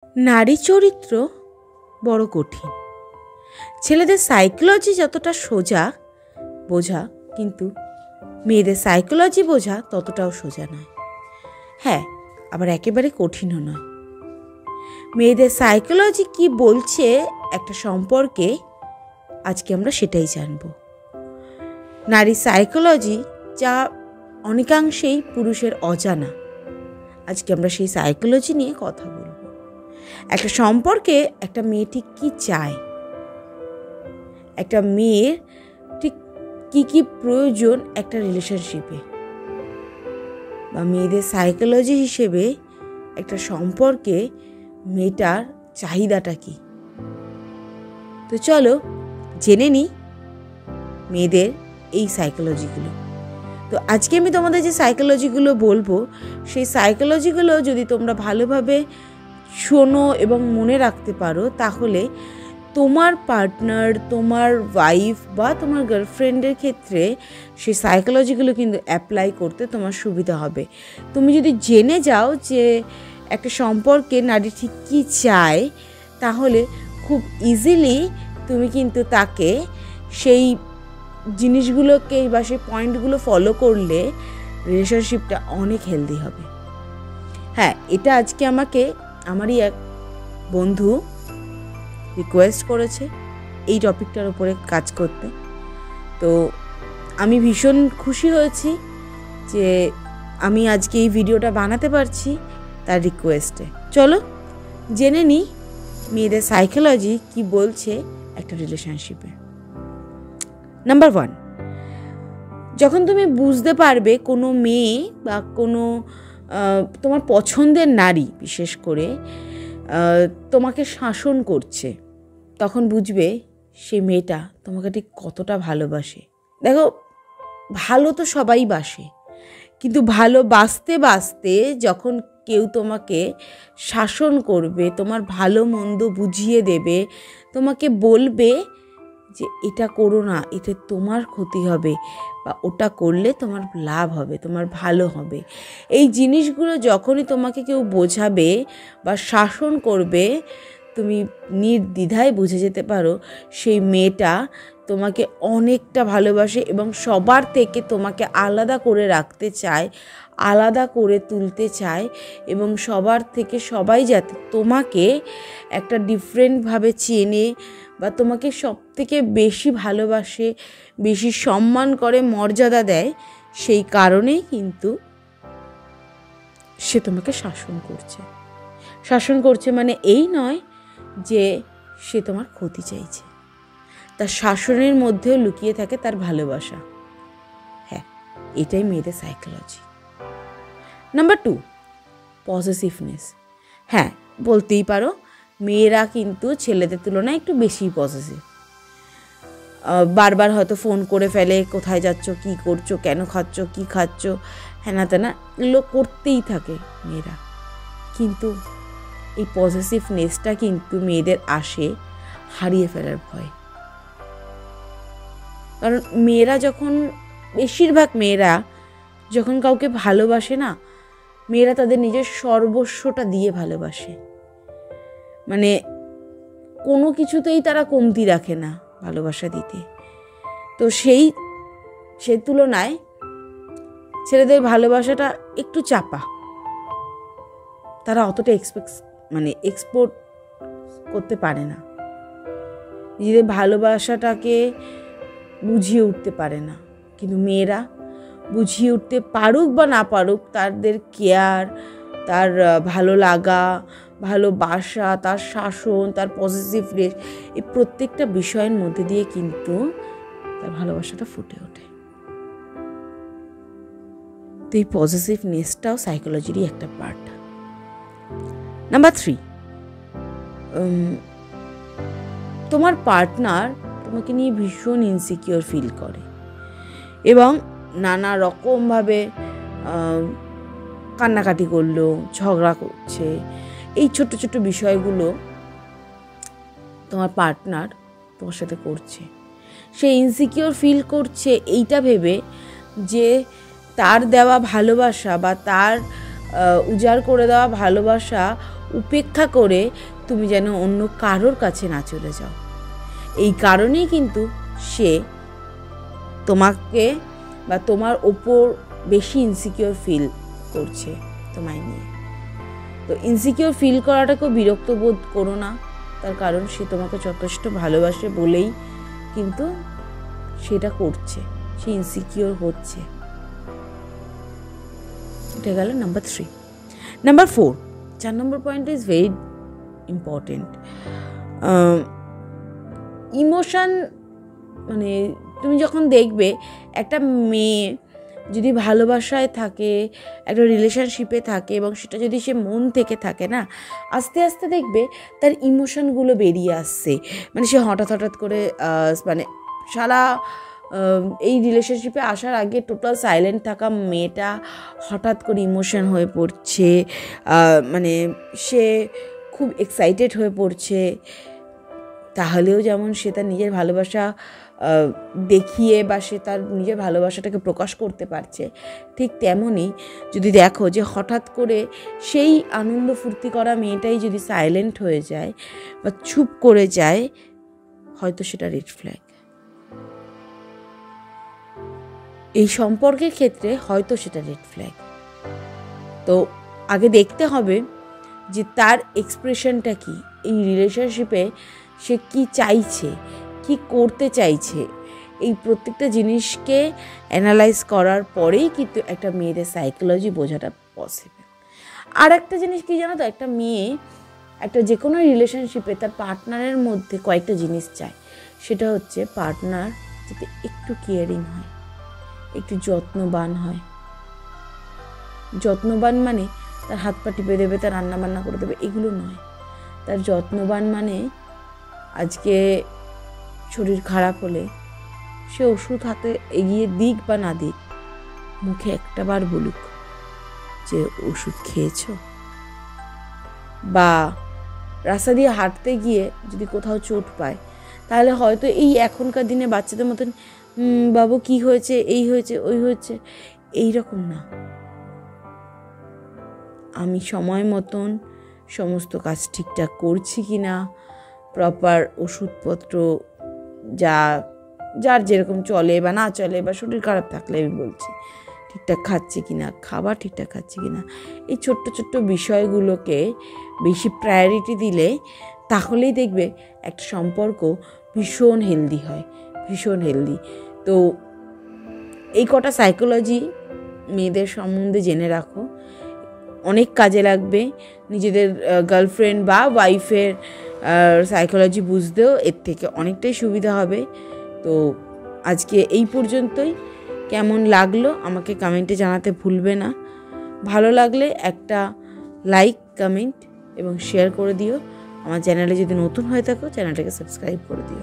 নারী চরিত্র বড় কঠিন। ছেলেদের সাইকোলজি যতটা সোজা বোঝা, কিন্তু মেয়েদের সাইকোলজি বোঝা ততটাও সোজা নয়। হ্যাঁ, আবার একেবারে কঠিনও নয়। মেয়েদের সাইকোলজি কি বলছে একটা সম্পর্কে, আজকে আমরা সেটাই জানব। নারী সাইকোলজি যা অনেকাংশেই পুরুষের অজানা, আজকে আমরা সেই সাইকোলজি নিয়ে কথা বলব। একটা সম্পর্কে একটা মেয়ে ঠিক কী চায়, একটা মেয়ের ঠিক কী কী প্রয়োজন একটা রিলেশনশিপে, বা মেয়েদের সাইকোলজি হিসেবে একটা সম্পর্কে মেয়েটার চাহিদাটা কী। তো চলো জেনে নিই মেয়েদের এই সাইকোলজিগুলো। তো আজকে আমি তোমাদের যে সাইকোলজিগুলো বলবো, সেই সাইকোলজিগুলো যদি তোমরা ভালোভাবে শোনো এবং মনে রাখতে পারো, তাহলে তোমার পার্টনার, তোমার ওয়াইফ বা তোমার গার্লফ্রেন্ডের ক্ষেত্রে সেই সাইকোলজিগুলো কিন্তু অ্যাপ্লাই করতে তোমার সুবিধা হবে। তুমি যদি জেনে যাও যে একটা সম্পর্কে নারী ঠিক কী চায়, তাহলে খুব ইজিলি তুমি কিন্তু তাকে সেই জিনিসগুলোকে বা সেই পয়েন্টগুলো ফলো করলে রিলেশনশিপটা অনেক হেলদি হবে। হ্যাঁ, এটা আজকে আমারই এক বন্ধু রিকোয়েস্ট করেছে এই টপিকটার উপরে কাজ করতে। তো আমি ভীষণ খুশি হয়েছি যে আমি আজকে এই ভিডিওটা বানাতে পারছি তার রিকোয়েস্টে। চলো জেনে নিই মেয়েদের সাইকোলজি কি বলছে একটা রিলেশনশিপে। নাম্বার 1, যখন তুমি বুঝতে পারবে কোনো মেয়ে বা কোনো তোমার পছন্দের নারী বিশেষ করে তোমাকে শাসন করছে, তখন বুঝবে সেই মেয়েটা তোমাকে ঠিক কতটা ভালোবাসে। দেখো, ভালো তো সবাই বাসে, কিন্তু ভালোবাসতে বাসতে যখন কেউ তোমাকে শাসন করবে, তোমার ভালো মন্দ বুঝিয়ে দেবে, তোমাকে বলবে যে এটা করো না, এতে তোমার ক্ষতি হবে, বা ওটা করলে তোমার লাভ হবে, তোমার ভালো হবে, এই জিনিসগুলো যখনই তোমাকে কেউ বোঝাবে বা শাসন করবে, তুমি নির্দ্বিধায় বুঝে যেতে পারো সেই মেয়েটা তোমাকে অনেকটা ভালোবাসে এবং সবার থেকে তোমাকে আলাদা করে রাখতে চায়, আলাদা করে তুলতে চায়, এবং সবার থেকে সবাই যাতে তোমাকে একটা ডিফারেন্টভাবে চেনে বা তোমাকে সব থেকে বেশি ভালোবাসে, বেশি সম্মান করে, মর্যাদা দেয়, সেই কারণেই কিন্তু সে তোমাকে শাসন করছে। শাসন করছে মানে এই নয় যে সে তোমার ক্ষতি চাইছে, তার শাসনের মধ্যেও লুকিয়ে থাকে তার ভালোবাসা। হ্যাঁ, এটাই মেয়েদের সাইকোলজি। নাম্বার 2, পসেসিভনেস। হ্যাঁ, বলতেই পারো মেয়েরা কিন্তু ছেলেদের তুলনায় একটু বেশি পসেসিভ। বারবার হয়তো ফোন করে ফেলে, কোথায় যাচ্ছ, কী করছো, কেন খাচ্ছ, কী খাচ্ছ, হ্যানা তেনা, এগুলো করতেই থাকে মেয়েরা। কিন্তু এই পসেসিভনেসটা কিন্তু মেয়েদের আসে হারিয়ে ফেলার ভয়। কারণ মেয়েরা যখন, বেশিরভাগ মেয়েরা যখন কাউকে ভালোবাসে না, মেয়েরা তাদের নিজের সর্বস্বটা দিয়ে ভালোবাসে। মানে কোনো কিছুতেই তারা কমতি রাখে না ভালোবাসা দিতে। তো সেই তুলনায় ছেলেদের ভালোবাসাটা একটু চাপা, তারা অতটা এক্সপোর্ট করতে পারে না, নিজেদের ভালোবাসাটাকে বুঝিয়ে উঠতে পারে না। কিন্তু মেয়েরা বুঝিয়ে উঠতে পারুক বা না পারুক, তাদের কেয়ার, তার ভালো লাগা, ভালোবাসা, তার শাসন, তার পজিটিভনেস, এই প্রত্যেকটা বিষয়ের মধ্যে দিয়ে কিন্তু তার ভালোবাসাটা ফুটে ওঠে। তো এই পজিটিভনেসটাও সাইকোলজিরই একটা পার্ট। নাম্বার 3, তোমার পার্টনার তোমাকে নিয়ে ভীষণ ইনসিকিউর ফিল করে এবং নানা রকমভাবে কান্নাকাটি করলো, ঝগড়া করছে, এই ছোট ছোট বিষয়গুলো তোমার পার্টনার তোমার সাথে করছে। সে ইনসিকিউর ফিল করছে এইটা ভেবে যে তার দেওয়া ভালোবাসা বা তার উজাড় করে দেওয়া ভালোবাসা উপেক্ষা করে তুমি যেন অন্য কারোর কাছে না চলে যাও। এই কারণেই কিন্তু সে তোমাকে বা তোমার ওপর বেশি ইনসিকিওর ফিল করছে তোমায় নিয়ে। তো ইনসিকিওর ফিল করাটাকেও বিরক্ত বোধ করো না, তার কারণ সে তোমাকে যথেষ্ট ভালোবাসে বলেই কিন্তু সেটা করছে, সে ইনসিকিওর হচ্ছে। এটা গেল number 3। Number 4, 4 number point is very important. Emotion, মানে তুমি যখন দেখবে একটা মেয়ে যদি ভালোবাসায় থাকে, একটা রিলেশনশিপে থাকে এবং সেটা যদি সে মন থেকে থাকে না, আস্তে আস্তে দেখবে তার ইমোশনগুলো বেরিয়ে আসছে। মানে সে হঠাৎ করে মানে সারা এই রিলেশনশিপে আসার আগে টোটাল সাইলেন্ট থাকা মেয়েটা হঠাৎ করে ইমোশন হয়ে পড়ছে, মানে সে খুব এক্সাইটেড হয়ে পড়ছে। তাহলেও যেমন সে তার নিজের ভালোবাসা দেখিয়ে বা সে তার নিজের ভালোবাসাটাকে প্রকাশ করতে পারছে, ঠিক তেমনই যদি দেখো যে হঠাৎ করে সেই আনন্দ ফুর্তি করা মেয়েটাই যদি সাইলেন্ট হয়ে যায় বা চুপ করে যায়, হয়তো সেটা রেড ফ্ল্যাগ। এই সম্পর্কের ক্ষেত্রে হয়তো সেটা রেড ফ্ল্যাগ। তো আগে দেখতে হবে যে তার এক্সপ্রেশনটা কি, এই রিলেশনশিপে সে কি চাইছে, কি করতে চাইছে। এই প্রত্যেকটা জিনিসকে অ্যানালাইজ করার পরেই কিন্তু একটা মেয়েদের সাইকোলজি বোঝাটা পসিবল। আর একটা জিনিস কি জানো তো, একটা মেয়ে একটা যে কোনো রিলেশনশিপে তার পার্টনারের মধ্যে কয়েকটা জিনিস চায়। সেটা হচ্ছে পার্টনার যাতে একটু কেয়ারিং হয়, একটু যত্নবান হয়। যত্নবান মানে তার হাত পা টিপে দেবে, তার রান্না বান্না করে দেবে, এগুলো নয়। তার যত্নবান মানে আজকে শরীর খারাপ হলে সে ওষুধ হাতে এগিয়ে দিক বা না দিক, মুখে একটা বার বলুক যে ওষুধ খেয়েছ। বা রাস্তা দিয়ে হাঁটতে গিয়ে যদি কোথাও চোট পায়, তাহলে হয়তো এই এখনকার দিনে বাচ্চাদের মতন বাবু কি হয়েছে, এই হয়েছে, ওই হয়েছে, এইরকম না। আমি সময় মতন সমস্ত কাজ ঠিকঠাক করছি কি না, প্রপার ওষুধপত্র যার যেরকম চলে বা না চলে, বা শরীর খারাপ থাকলে আমি বলছি ঠিকঠাক খাচ্ছে কি না, খাবার ঠিকঠাক খাচ্ছে কি না, এই ছোট্ট ছোট্ট বিষয়গুলোকে বেশি প্রায়োরিটি দিলে তাহলেই দেখবে একটা সম্পর্ক ভীষণ হেলদি হয়, ভীষণ হেলদি। তো এই কটা সাইকোলজি মেয়েদের সম্বন্ধে জেনে রাখো, অনেক কাজে লাগবে। নিজেদের গার্লফ্রেন্ড বা ওয়াইফের সাইকোলজি বুঝতেও এর থেকে অনেকটাই সুবিধা হবে। তো আজকে এই পর্যন্তই। কেমন লাগলো আমাকে কমেন্টে জানাতে ভুলবে না। ভালো লাগলে একটা লাইক, কমেন্ট এবং শেয়ার করে দিও। আমার চ্যানেলে যদি নতুন হয়ে থাকো চ্যানেলটাকে সাবস্ক্রাইব করে দিও।